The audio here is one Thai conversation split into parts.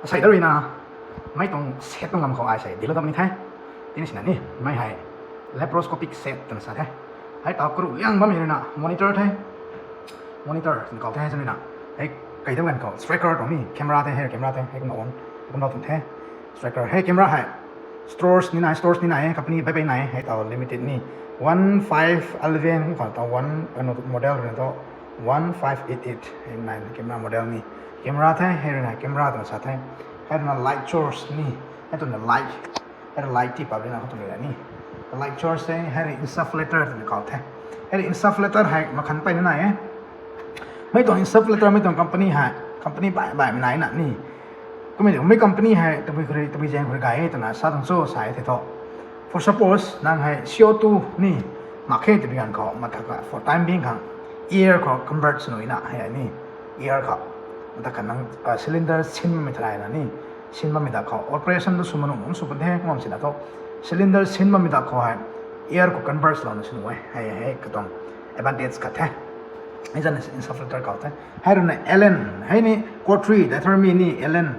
ใส่ได้เลยนะไม่ต้องเซตต้องลำเขาใส่ดีแล้วตรงนี้แท้ที่นี่สินะนี่ไม่ให้ Laparoscopic set ตัวนั้นแท้ให้ตากรุยังบ้ามีเลยนะมอนิเตอร์แท้มอนิเตอร์ถึงเขาแท้ใช่ไหมนะให้ไกลเท่ากันเขาสไตรเกอร์ตรงนี้แคมราแท้ให้แคมราแท้ให้คุณนอนคุณนอนถึงแท้สไตรเกอร์ให้แคมราให้ stores นี่ไหน stores นี่ไหนกับนี่ไปไหนให้ต่อ limited นี่1511ก่อนต่อ1โมเดลเรื่องต่อ1588ให้ไหนแคมราโมเดลนี่แคมราแท้ให้ไหนแคมราตัวนั้นแท้ให้ตัวนั้น light source นี่ให้ตัวนั้น light ให้ตัว light ที่ปั๊บเลยนะเขาตัวนี้นี่ light source ให้ insufflator ตัวนี้เขาแท้ให้ insufflator ให้มาขันไปไหนไม่ต้อง insufflator ไม่ต้อง company ให้ company แบบไหนน่ะนี่ก็ไม่ถึงไม่ company ให้ตัวไปแจ้งคนไกลตัวนั้นซาตั้งโซ่สายเท่า for suppose นั่งให้ CO2 นี่มาแค่ตัวกันเขามาถัก for time being ครับ air เขา convert หน่อยนะให้นี่ air เขามาถักกันนั่ง cylinder ชิ้นไม่เท่าไรนะนี่ชิ้นมันไม่ได้เขา operation ตัวสมมุติสุดเป็นแท้ก็มันสินะตัว cylinder ชิ้นมันไม่ได้เขาให้ air เขา convert เราหน่อยให้ก็ต้อง advantage กันแท้ให้จะนี่ insufflator เขาแท้ให้เราเนี่ย Ellen ให้นี่ quadri determine นี่ Ellen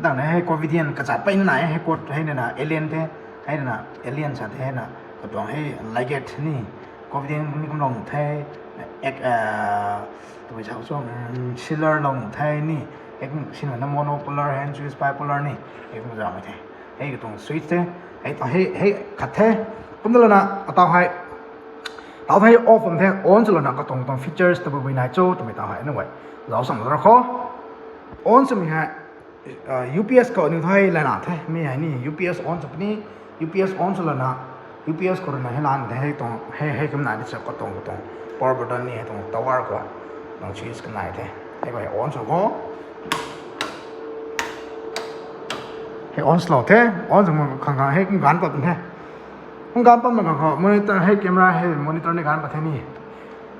ดังนั้นให้ coefficient กระจายไปไหนให้กดให้เนี่ยนะ alien แท้ให้เนี่ยนะ alien สัตว์แท้นะก็ต้องให้ ligate นี่ coefficient นี่กำลังแท้ตัวไปเช่าช่วง Schiller ลงแท้นี่ไอ้คุณชินว่าน้ำ monopolar ให้ choose bipolar นี่ไอ้คุณจะเอาไม่แท้ให้ก็ต้อง switch แท้ให้ต่อให้ขัดแท้ก็นั่นแหละนะต่อให้ off ผมแท้ on จะแล้วนะก็ต้อง features ตัวไปไหนโจ้ตัวไปต่อให้นั่นไว้เราสั่งเราขอ on จะมีให้UPS ก็นี่ไทยแล้วนะแท้ไม่ให้นี่ UPS on จะเป็นนี่ UPS on จะแล้วนะ UPS ก็เลยให้ร้านให้ต้องให้กำนันที่จะก็ต้อง power button นี่ให้ต้อง tower ก็ต้อง choose กันไหนแท้ให้ก็ให้ on จะก็ให้ on slow แท้ on จะมันข้างๆให้การปัดแท้การปัดมันก็ monitor ให้ camera ให้ monitor ในการปัดแท้นี่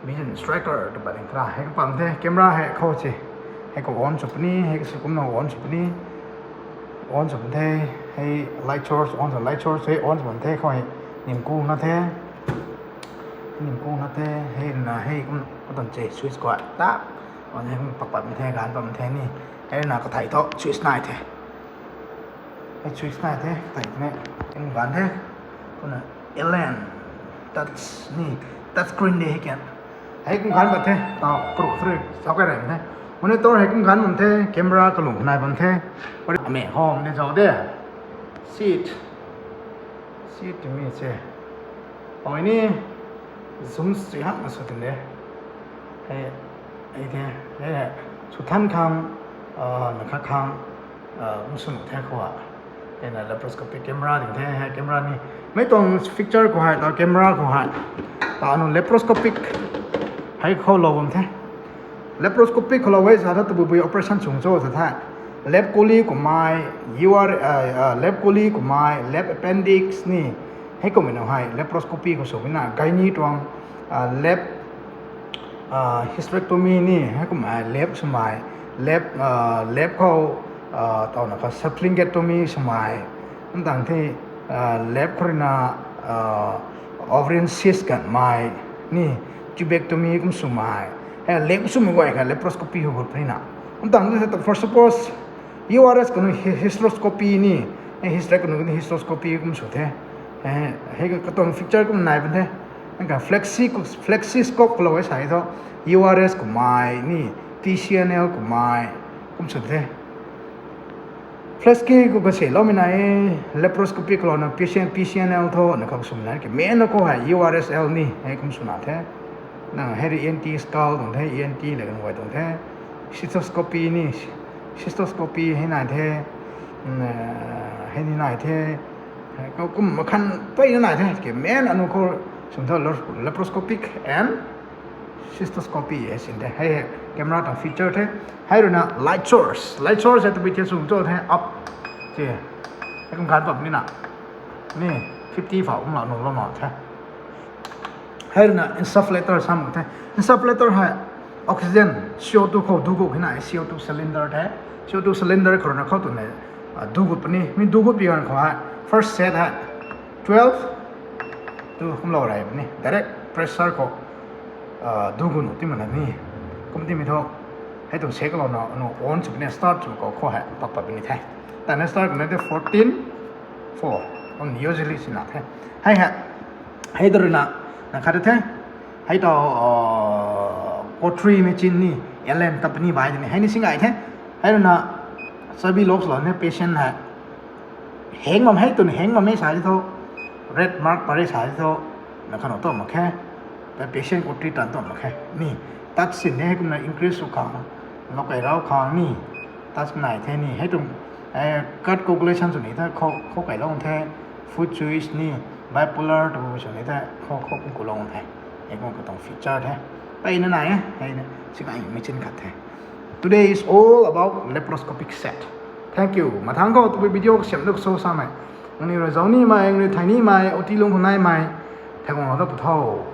vision striker ตัวปัดเองครับให้ปัดแท้ camera ให้เข้าใจให้ก็ on จุดนี้ให้ก็สุกุมน้อง on จุดนี้ on จุดแท้ให้ light source on จุด light source ให้ on จุดแท้เขาให้นิ่มกู้นะแท้นิ่มกู้นะแท้ให้นะให้ก็ต้องเจ switch ก่อนตา on ให้ปัดมันแท้การปัดมันแท้นี่ให้นะก็ถ่ายทอด switch ไหนแท้ให้ switch ไหนแท้ถ่ายเนี่ยเป็นการแท้ก็นะ Ellen touch นี่ touch screen นี่ให้กันให้คุณการปัดแท้ต่อกรุบเลยสักอะไรแท้monitor hay cũng gắn bằng thế camera có lủng này bằng thế mẹ hòm nên gió đấy seat thì mình sẽ ở đây zoom suy hắc mà số tiền đấy hay thế đấy là số tham khang nó khác khang cũng số một thế khoa đây là laparoscopic camera thì thế hay camera này mấy tuần feature của hai tàu camera của hai tàu nó laparoscopic hay khâu lồ bằng thế Laparoscopic เขาเราไว้สาธารณตัวบุย operation สูงโซ่สาธารณ left gully ของไม้ left gully ของไม้ left appendix นี่ให้ก็ไม่เอาให้ laparoscopy เขาสูงไม่น่าไกนี่ตรงleft hysterectomy นี่ให้ก็ไม่ left สมัย left เขาตอนนั้นเขา splenectomy สมัยต่างที่ left เขาเรียกovarian cyst กันไม้นี่ tubectomy ก็สมัยlep semua gua kan laparoscopy ho berpina untang ni for suppose URS kan hysteroscopy ni hysteroscopy kum sothe he ka tong feature kum nai ban the ka flexiscope ko lawai sai tho URS ko mai ni TCNL ko mai kum sothe flexi ko ka se lo mi nai laparoscopy ko na PCNL tho na ka sum na ke men ko ha URSL ni he kum suna theนั่งให้ ENT skull ตรงที่ ENT เลยกันไว้ตรงที่ cystoscopy นี่ cystoscopy ให้นายเท่ให้นี่นายเท่ก็มาคันไปนี่นายเท่เกี่ยแม่นอนุโคสมทบ laparoscopic and cystoscopy ให้สิ่งเท่ให้แคมราต่างฟีเจอร์เท่ให้ดูนะ light source จะต้องไปเทียบสูงโจ้เท่ up เจ้ให้คุณการปรับนี่นะนี่50ฝ่าของเราหน่อยเท่ให้ดูนะ insufflator ซ้ำกันแท้ insufflator ให้ oxygen CO2 เขาดูกุขึ้นไหน CO2 cylinder แท้ CO2 cylinder เขาเนี่ยเขาตัวไหนดูกุปนี่มีดูกุปีกันเขาให้ first set ให้12ดูคุ้มเราอะไรแบบนี้ direct pressure เขาดูกุหนูที่มันนี่คุ้มที่มีท่อ ให้ตรงเช็คเราเนาะเนาะ on จุดเนี่ย start จุดก็ข้อให้ปรับเป็นนี่แท้แต่ใน start เนี่ยได้14 4on usually สินะแท้ให้ฮะให้ตัวน่ะนะครับแท้ให้ต่อกด3ไม่จินนี่LM ตับนี่บายนี่ให้นี่สิ่งไงแท้ให้ตัวน่ะसभी लोग ने पेशेंट है हैंग में है तो हैंग में सारी तो रेड मार्क पड़े सारी तो नखन तो मखेแต่ patient को ट्रीट तो मखेนี่ตัดสินให้คุณนะ increase สุขาเราไปเราขางนี่ตัดไหนแท้นี่ให้ตรงgut coagulation ส่วนนี้ถ้าเขาไปลงแท้ food choice นี่ bipolar ตัวส่วนนี้ถ้าเขากูลงแท้ไอ้พวกก็ต้อง feature แท้ไปนั่นไหนให้นะสิ่งไหนไม่ชินขัดแท้ Today is all about laparoscopic set. Thank you. Matangko to video xem được so sa mai. Ngani rồi giống ni mai, ngani thay ni mai, oti long hôm nay mai. Thay con nó rất thâu.